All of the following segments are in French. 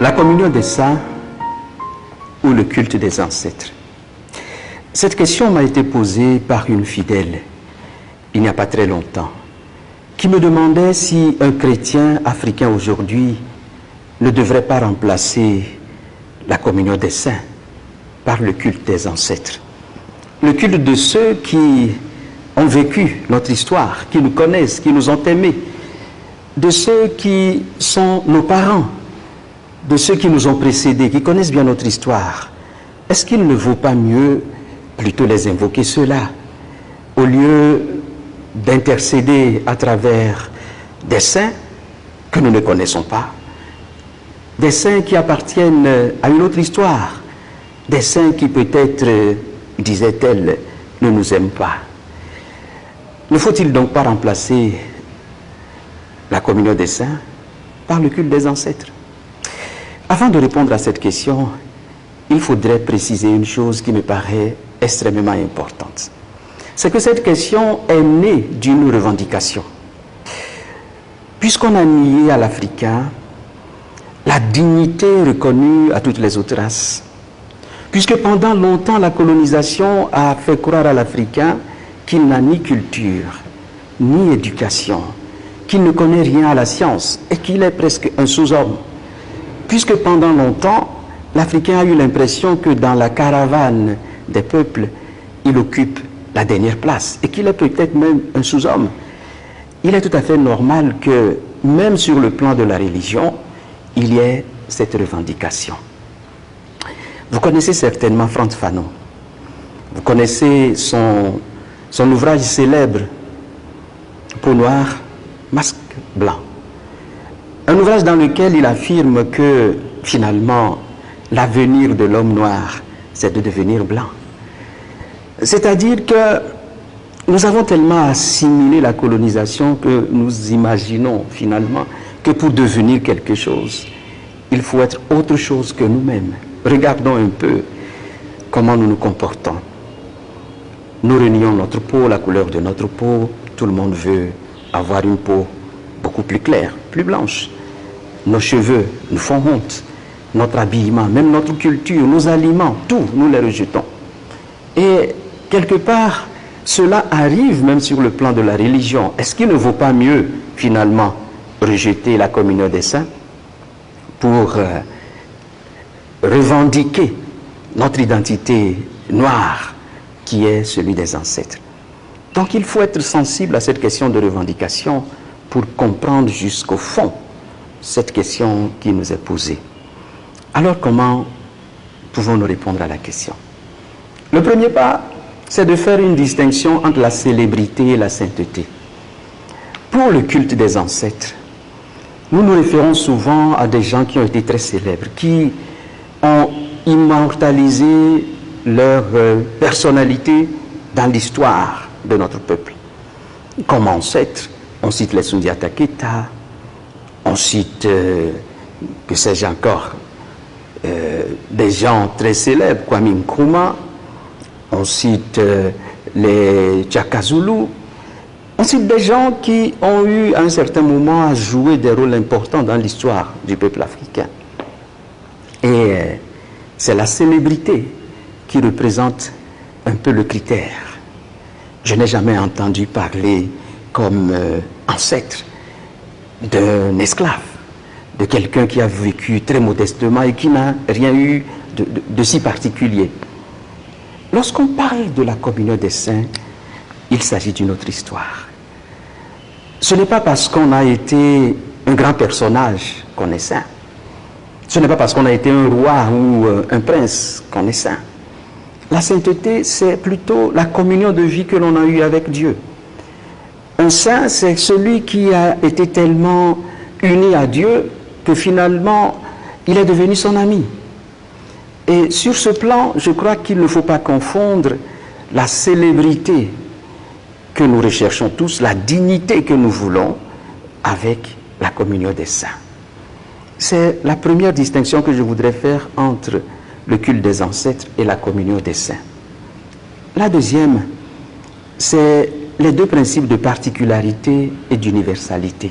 La communion des saints ou le culte des ancêtres? Cette question m'a été posée par une fidèle, il n'y a pas très longtemps, qui me demandait si un chrétien africain aujourd'hui ne devrait pas remplacer la communion des saints par le culte des ancêtres. Le culte de ceux qui ont vécu notre histoire, qui nous connaissent, qui nous ont aimés, de ceux qui sont nos parents, de ceux qui nous ont précédés, qui connaissent bien notre histoire. Est-ce qu'il ne vaut pas mieux plutôt les invoquer ceux-là, au lieu d'intercéder à travers des saints que nous ne connaissons pas, des saints qui appartiennent à une autre histoire, des saints qui peut-être, disait-elle, ne nous aiment pas? Ne faut-il donc pas remplacer la communion des saints par le culte des ancêtres? Avant de répondre à cette question, il faudrait préciser une chose qui me paraît extrêmement importante. C'est que cette question est née d'une revendication. Puisqu'on a nié à l'Africain la dignité reconnue à toutes les autres races, puisque pendant longtemps la colonisation a fait croire à l'Africain qu'il n'a ni culture, ni éducation, qu'il ne connaît rien à la science et qu'il est presque un sous-homme. Puisque pendant longtemps, l'Africain a eu l'impression que dans la caravane des peuples, il occupe la dernière place et qu'il est peut-être même un sous-homme. Il est tout à fait normal que, même sur le plan de la religion, il y ait cette revendication. Vous connaissez certainement Frantz Fanon. Vous connaissez son ouvrage célèbre, Peau noire, masque blanc. Un ouvrage dans lequel il affirme que, finalement, l'avenir de l'homme noir, c'est de devenir blanc. C'est-à-dire que nous avons tellement assimilé la colonisation que nous imaginons, finalement, que pour devenir quelque chose, il faut être autre chose que nous-mêmes. Regardons un peu comment nous nous comportons. Nous renions notre peau, la couleur de notre peau. Tout le monde veut avoir une peau beaucoup plus claire, plus blanche. Nos cheveux nous font honte. Notre habillement, même notre culture, nos aliments, tout, nous les rejetons. Et quelque part, cela arrive même sur le plan de la religion. Est-ce qu'il ne vaut pas mieux, finalement, rejeter la communion des saints pour revendiquer notre identité noire, qui est celui des ancêtres? Donc il faut être sensible à cette question de revendication pour comprendre jusqu'au fond cette question qui nous est posée. Alors comment pouvons-nous répondre à la question? Le premier pas, c'est de faire une distinction entre la célébrité et la sainteté. Pour le culte des ancêtres, nous nous référons souvent à des gens qui ont été très célèbres, qui ont immortalisé leur personnalité dans l'histoire de notre peuple. Comme ancêtres, on cite les Sundiata Keita, on cite, que sais-je encore, des gens très célèbres, Kwame Nkrumah, on cite les Tchaka-Zoulou, on cite des gens qui ont eu à un certain moment à jouer des rôles importants dans l'histoire du peuple africain. Et c'est la célébrité qui représente un peu le critère. Je n'ai jamais entendu parler comme ancêtre d'un esclave, de quelqu'un qui a vécu très modestement et qui n'a rien eu de si particulier. Lorsqu'on parle de la communion des saints, il s'agit d'une autre histoire. Ce n'est pas parce qu'on a été un grand personnage qu'on est saint. Ce n'est pas parce qu'on a été un roi ou un prince qu'on est saint. La sainteté, c'est plutôt la communion de vie que l'on a eue avec Dieu. Un saint, c'est celui qui a été tellement uni à Dieu que finalement, il est devenu son ami. Et sur ce plan, je crois qu'il ne faut pas confondre la célébrité que nous recherchons tous, la dignité que nous voulons, avec la communion des saints. C'est la première distinction que je voudrais faire entre le culte des ancêtres et la communion des saints. La deuxième, c'est les deux principes de particularité et d'universalité.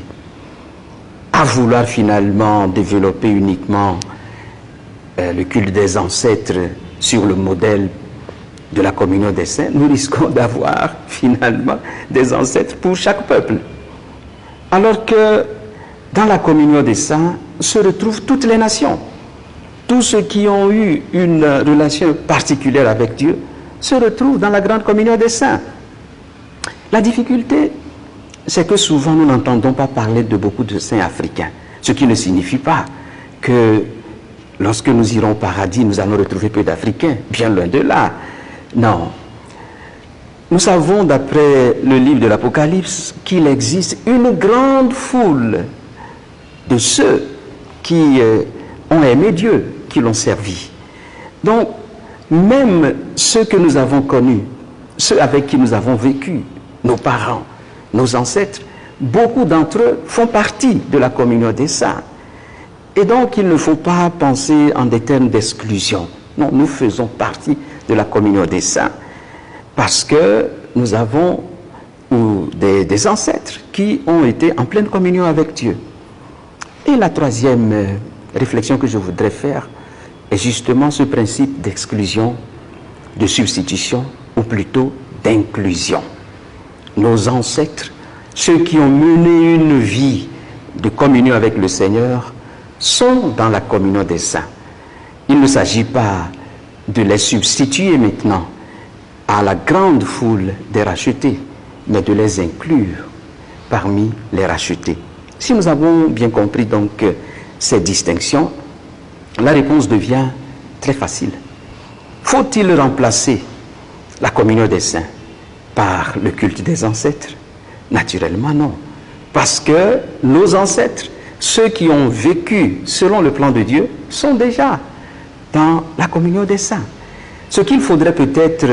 À vouloir finalement développer uniquement le culte des ancêtres sur le modèle de la communion des saints, nous risquons d'avoir finalement des ancêtres pour chaque peuple. Alors que dans la communion des saints se retrouvent toutes les nations. Tous ceux qui ont eu une relation particulière avec Dieu se retrouvent dans la grande communion des saints. La difficulté, c'est que souvent nous n'entendons pas parler de beaucoup de saints africains, ce qui ne signifie pas que lorsque nous irons au paradis, nous allons retrouver peu d'Africains, bien loin de là. Non. Nous savons, d'après le livre de l'Apocalypse, qu'il existe une grande foule de ceux qui ont aimé Dieu, qui l'ont servi. Donc, même ceux que nous avons connus, ceux avec qui nous avons vécu, nos parents, nos ancêtres, beaucoup d'entre eux font partie de la communion des saints. Et donc, il ne faut pas penser en des termes d'exclusion. Non, nous faisons partie de la communion des saints parce que nous avons des ancêtres qui ont été en pleine communion avec Dieu. Et la troisième réflexion que je voudrais faire est justement ce principe d'exclusion, de substitution, ou plutôt d'inclusion. Nos ancêtres, ceux qui ont mené une vie de communion avec le Seigneur, sont dans la communion des saints. Il ne s'agit pas de les substituer maintenant à la grande foule des rachetés, mais de les inclure parmi les rachetés. Si nous avons bien compris donc ces distinctions, la réponse devient très facile. Faut-il remplacer la communion des saints par le culte des ancêtres? Naturellement non. Parce que nos ancêtres, ceux qui ont vécu selon le plan de Dieu, sont déjà dans la communion des saints. Ce qu'il faudrait peut-être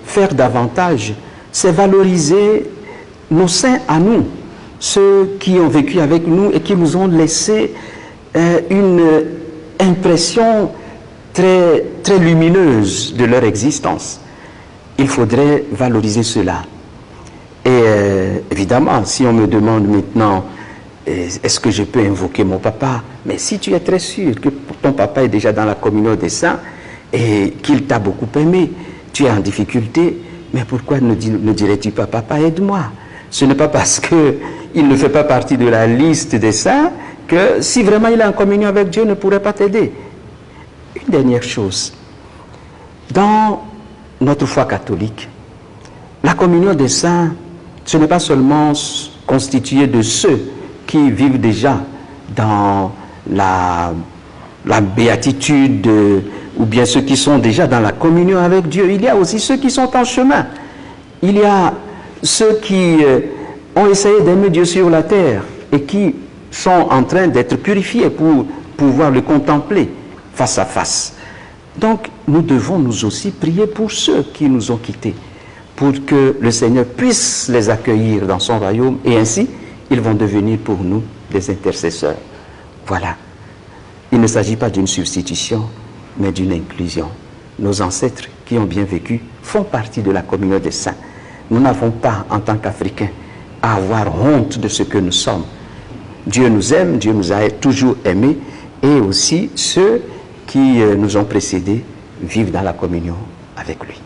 faire davantage, c'est valoriser nos saints à nous, ceux qui ont vécu avec nous et qui nous ont laissé une impression très, très lumineuse de leur existence. Il faudrait valoriser cela. Et évidemment, si on me demande maintenant, est-ce que je peux invoquer mon papa? Mais si tu es très sûr que ton papa est déjà dans la communion des saints et qu'il t'a beaucoup aimé, tu es en difficulté, mais pourquoi ne dirais-tu pas, papa, aide-moi? Ce n'est pas parce qu'il ne fait pas partie de la liste des saints que si vraiment il est en communion avec Dieu, ne pourrait pas t'aider. Une dernière chose, dans notre foi catholique, la communion des saints, ce n'est pas seulement constitué de ceux qui vivent déjà dans la béatitude ou bien ceux qui sont déjà dans la communion avec Dieu. Il y a aussi ceux qui sont en chemin. Il y a ceux qui ont essayé d'aimer Dieu sur la terre et qui sont en train d'être purifiés pour pouvoir le contempler face à face. Donc, nous devons nous aussi prier pour ceux qui nous ont quittés, pour que le Seigneur puisse les accueillir dans son royaume et ainsi, ils vont devenir pour nous des intercesseurs. Voilà. Il ne s'agit pas d'une substitution, mais d'une inclusion. Nos ancêtres qui ont bien vécu font partie de la communion des saints. Nous n'avons pas, en tant qu'Africains, à avoir honte de ce que nous sommes. Dieu nous aime, Dieu nous a toujours aimés, et aussi ceux qui nous ont précédés vivent dans la communion avec lui.